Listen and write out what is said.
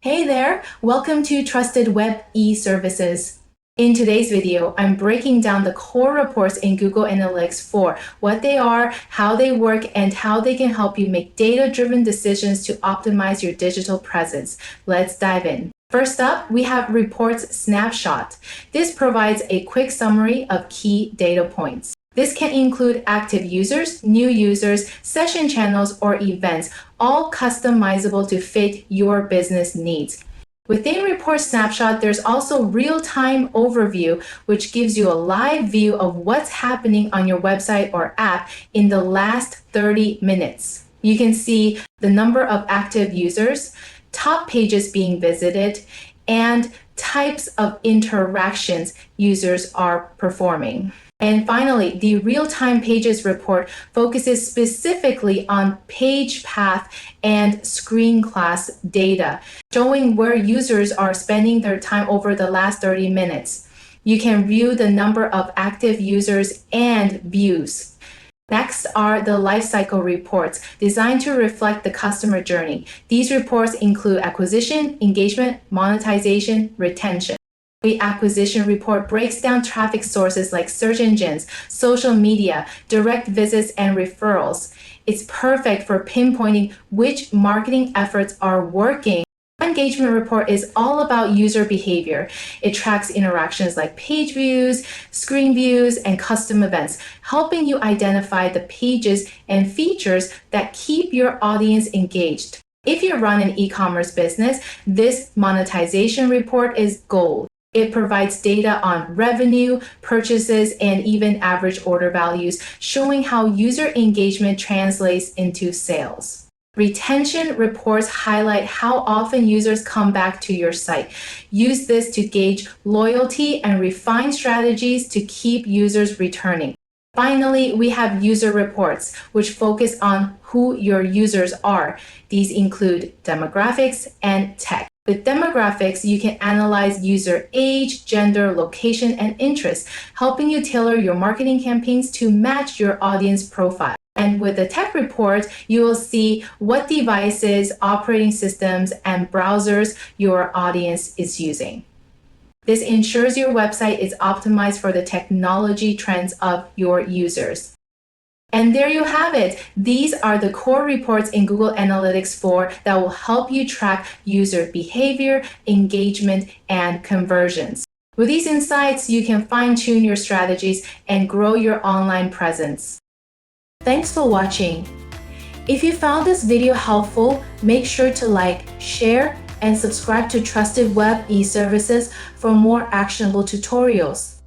Hey there, welcome to Trusted Web e-Services. In today's video, I'm breaking down the core reports in Google Analytics 4, what they are, how they work, and how they can help you make data-driven decisions to optimize your digital presence. Let's dive in. First up, we have Reports Snapshot. This provides a quick summary of key data points. This can include active users, new users, session channels, or events, all customizable to fit your business needs. Within Report Snapshot, there's also Real-Time Overview, which gives you a live view of what's happening on your website or app in the last 30 minutes. You can see the number of active users, top pages being visited, and types of interactions users are performing. And finally, the real-time pages report focuses specifically on page path and screen class data, showing where users are spending their time over the last 30 minutes. You can view the number of active users and views. Next are the lifecycle reports designed to reflect the customer journey. These reports include acquisition, engagement, monetization, retention. The acquisition report breaks down traffic sources like search engines, social media, direct visits, and referrals. It's perfect for pinpointing which marketing efforts are working. Engagement report is all about user behavior. It tracks interactions like page views, screen views, and custom events, helping you identify the pages and features that keep your audience engaged. If you run an e-commerce business, this monetization report is gold. It provides data on revenue, purchases, and even average order values, showing how user engagement translates into sales. Retention reports highlight how often users come back to your site. Use this to gauge loyalty and refine strategies to keep users returning. Finally, we have user reports, which focus on who your users are. These include demographics and tech. With demographics, you can analyze user age, gender, location, and interests, helping you tailor your marketing campaigns to match your audience profile. And with the tech report, you will see what devices, operating systems, and browsers your audience is using. This ensures your website is optimized for the technology trends of your users. And there you have it. These are the core reports in Google Analytics 4 that will help you track user behavior, engagement, and conversions. With these insights, you can fine-tune your strategies and grow your online presence. Thanks for watching. If you found this video helpful, make sure to like, share, and subscribe to Trusted Web e-Services for more actionable tutorials.